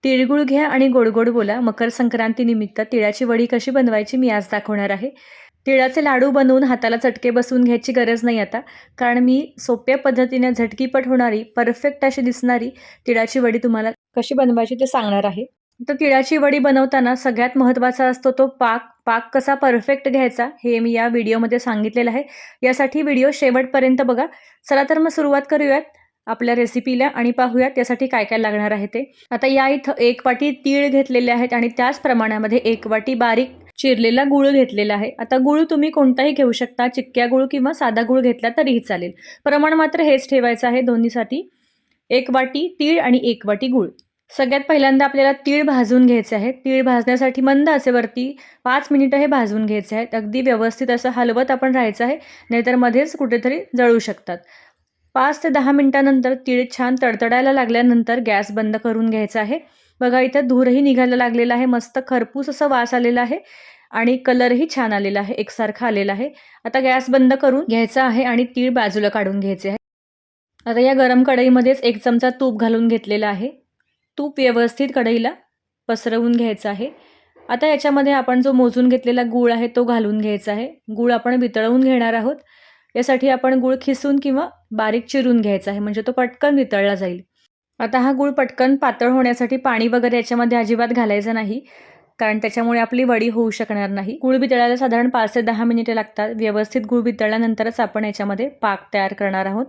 तिळगुळ घ्या आणि गोड गोड बोला. मकर संक्रांतीनिमित्त तिळाची वडी कशी बनवायची मी आज दाखवणार आहे. तिळाचे लाडू बनवून हाताला चटके बसवून घ्यायची गरज नाही आता, कारण मी सोप्या पद्धतीने झटकीपट होणारी, परफेक्ट अशी दिसणारी तिळाची वडी तुम्हाला कशी बनवायची ते सांगणार आहे. तर तिळाची वडी बनवताना सगळ्यात महत्त्वाचा असतो तो पाक. पाक कसा परफेक्ट घ्यायचा हे मी या व्हिडिओमध्ये सांगितलेलं आहे. यासाठी व्हिडिओ शेवटपर्यंत बघा. चला तर मग सुरुवात करूयात आपल्या रेसिपीला आणि पाहूयात त्यासाठी काय काय लागणार आहे ते. आता या इथं 1 वाटी तीळ घेतलेले आहेत आणि त्याच प्रमाणामध्ये 1 वाटी बारीक चिरलेला गूळ घेतलेला आहे. आता गूळ तुम्ही कोणताही घेऊ शकता, चिक्क्या गूळ किंवा साधा गूळ घेतला तरीही चालेल. प्रमाण मात्र हेच ठेवायचं आहे दोन्हीसाठी. 1 वाटी तीळ आणि 1 वाटी गूळ. सगळ्यात पहिल्यांदा आपल्याला तीळ भाजून घ्यायचे आहेत. तीळ भाजण्यासाठी मंद आचेवरती 5 मिनिटं हे भाजून घ्यायचे आहेत. अगदी व्यवस्थित असं हलवत आपण राहायचं आहे, नाहीतर मध्येच कुठेतरी जळू शकतात. 5 ते 10 मिनिटानंतर तीळ छान तडतडायला लागल्यानंतर गॅस बंद करून घ्यायचा आहे. बघा इथं धूरही निघायला लागलेला आहे. मस्त खरपूस असा वास आलेला आहे आणि कलरही छान आलेला आहे, एकसारखा आलेला आहे. आता गॅस बंद करून घ्यायचा आहे आणि तीळ बाजूला काढून घ्यायचे आहे. आता या गरम कढईमध्येच 1 चमचा तूप घालून घेतलेला आहे. तूप व्यवस्थित कढईला पसरवून घ्यायचं आहे. आता याच्यामध्ये आपण जो मोजून घेतलेला गूळ आहे तो घालून घ्यायचा आहे. गूळ आपण वितळवून घेणार आहोत. यासाठी आपण गूळ खिसून किंवा बारीक चिरून घ्यायचा आहे, म्हणजे तो पटकन वितळला जाईल. आता हा गूळ पटकन पातळ होण्यासाठी पाणी वगैरे याच्यामध्ये अजिबात घालायचं नाही, कारण त्याच्यामुळे आपली वडी होऊ शकणार नाही. गूळ वितळायला साधारण 5 ते 10 मिनिटे लागतात. व्यवस्थित गूळ वितळल्यानंतरच आपण याच्यामध्ये पाक तयार करणार आहोत.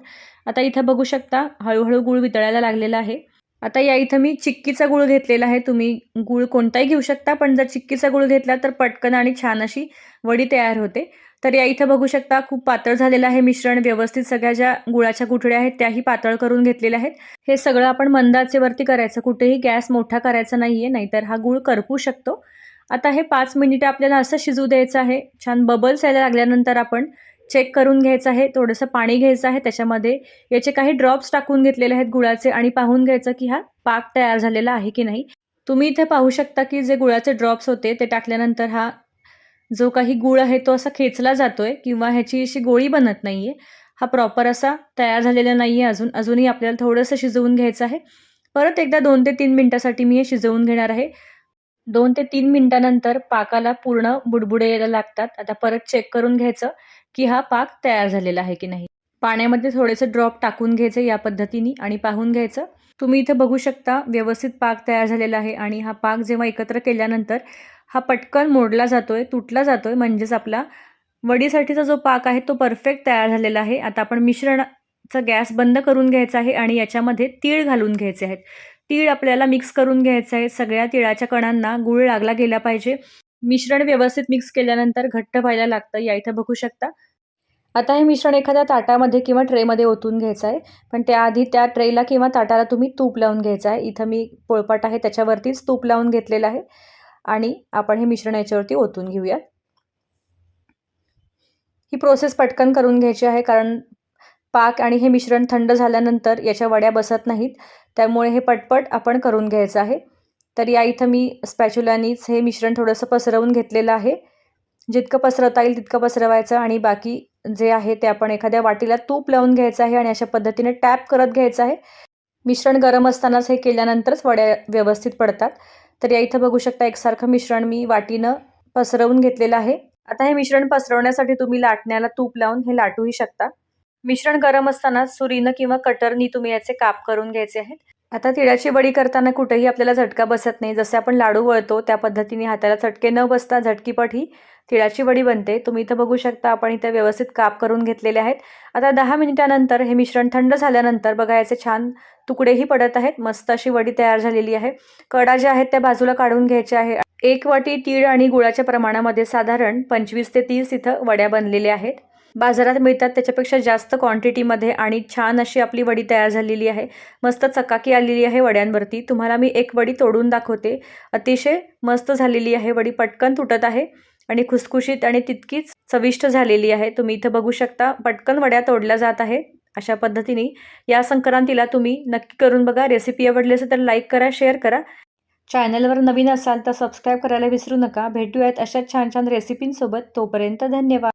आता इथं बघू शकता हळूहळू गूळ वितळायला लागलेला आहे. आता या इथं मी चिक्कीचा गूळ घेतलेला आहे. तुम्ही गूळ कोणताही घेऊ शकता, पण जर चिक्कीचा गूळ घेतला तर पटकन आणि छान अशी वडी तयार होते. तर या इथं बघू शकता खूप पातळ झालेलं आहे मिश्रण. व्यवस्थित सगळ्या ज्या गुळाच्या गुठळ्या आहेत त्याही पातळ करून घेतलेल्या आहेत. हे सगळं आपण मंद आचेवरती करायचं, कुठेही गॅस मोठा करायचा नाहीये, नाहीतर हा गूळ करपू शकतो. आता हे 5 मिनिटं आपल्याला असं शिजू द्यायचं आहे. छान बबल्स यायला लागल्यानंतर आपण चेक करून घ्यायचं आहे. थोडंसं पाणी घ्यायचं आहे, त्याच्यामध्ये याचे काही ड्रॉप्स टाकून घेतलेले आहेत गुळाचे आणि पाहून घ्यायचं की हा पाक तयार झालेला आहे की नाही. तुम्ही इथे पाहू शकता की जे गुळाचे ड्रॉप्स होते ते टाकल्यानंतर हा जो काही गूळ आहे तो असा खेचला जातोय किंवा ह्याची अशी गोळी बनत नाहीये. हा प्रॉपर असा तयार झालेला नाहीये अजूनही आपल्याला थोडंसं शिजवून घ्यायचं आहे. परत एकदा 2 ते 3 मिनिटासाठी मी हे शिजवून घेणार आहे. 2 ते 3 मिनिटानंतर पाकाला पूर्ण बुडबुडे यायला लागतात. आता परत चेक करून घ्यायचं की हा पाक तयार झालेला आहे की नाही. पाण्यामध्ये थोडेसे ड्रॉप टाकून घ्यायचे या पद्धतीने आणि पाहून घ्यायचं. तुम्ही इथे बघू शकता व्यवस्थित पाक तयार झालेला आहे आणि हा पाक जेव्हा एकत्र केल्यानंतर हा पटकन मोडला जातोय, तुटला जातोय, म्हणजेच आपला वडीसाठीचा जो पाक आहे तो परफेक्ट तयार झालेला आहे. आता आपण मिश्रणाचा गॅस बंद करून घ्यायचा आहे आणि याच्यामध्ये तीळ घालून घ्यायचे आहेत. तीळ आपल्याला मिक्स करून घ्यायचं आहे. सगळ्या तिळाच्या कणांना गूळ लागला गेला पाहिजे. मिश्रण व्यवस्थित मिक्स केल्यानंतर घट्ट व्हायला लागतं. या इथं बघू शकता. आता हे मिश्रण एखाद्या ताटामध्ये किंवा ट्रेमध्ये ओतून घ्यायचं आहे. पण त्याआधी त्या ट्रेला किंवा ताटाला तुम्ही तूप लावून घ्यायचं आहे. इथं मी पोळपाट आहे त्याच्यावरतीच तूप लावून घेतलेलं आहे आणि आपण हे मिश्रण याच्यावरती ओतून घेऊयात. ही प्रोसेस पटकन करून घ्यायची आहे, कारण पाक आणि हे मिश्रण थंड झाल्यानंतर याच्या वड्या बसत नाहीत. त्यामुळे हे पटपट आपण करून घ्यायचं आहे. तर या इथं मी स्पॅच्युलानीच हे मिश्रण थोडंसं पसरवून घेतलेलं आहे. जितकं पसरवता येईल तितकं पसरवायचं आणि बाकी जे आहे ते आपण एखाद्या वाटीला तूप लावून घ्यायचं आहे आणि अशा पद्धतीने टॅप करत घ्यायचं आहे. मिश्रण गरम असतानाच हे केल्यानंतरच वड्या व्यवस्थित पडतात. तर या इथं बघू शकता एकसारखं मिश्रण मी वाटीनं पसरवून घेतलेलं आहे. आता हे मिश्रण पसरवण्यासाठी तुम्ही लाटण्याला तूप लावून हे लाटूही शकता. मिश्रण गरम असताना सुरीनं किंवा कटरनी तुम्ही याचे काप करून घ्यायचे आहेत. आता तिळाची वडी करताना कुठेही आपल्याला झटका बसत नाही. जसे आपण लाडू वळतो त्या पद्धतीने हाताला चटके न बसता झटकीपट ही तिळाची वडी बनते. तुम्ही इथं बघू शकता आपण इथे व्यवस्थित काप करून घेतलेले आहेत. आता 10 मिनिटानंतर हे मिश्रण थंड झाल्यानंतर बघा याचे छान तुकडेही पडत आहेत. मस्त अशी वडी तयार झालेली आहे. कडा ज्या आहेत त्या बाजूला काढून घ्यायच्या आहे. 1 वाटी तीळ आणि गुळाच्या प्रमाणामध्ये साधारण 25 ते 30 इथं वड्या बनलेल्या आहेत. बाजारात मिळतात त्याच्यापेक्षा जास्त क्वांटिटीमध्ये आणि छान अशी आपली वडी तयार झालेली आहे. मस्त चकाकी आलेली आहे वड्यांवरती. तुम्हाला मी एक वडी तोडून दाखवते. अतिशय मस्त झालेली आहे वडी, पटकन तुटत आहे आणि खुसखुशीत आणि तितकीच चविष्ट झालेली आहे. तुम्ही इथं बघू शकता पटकन वड्या तोडल्या जात आहेत. अशा पद्धतीने या संक्रांतीला तुम्ही नक्की करून बघा. रेसिपी आवडली असेल तर लाईक करा, शेअर करा. चॅनलवर नवीन असाल तर सबस्क्राईब करायला विसरू नका. भेटूयात अशाच छान छान रेसिपींसोबत. तोपर्यंत धन्यवाद.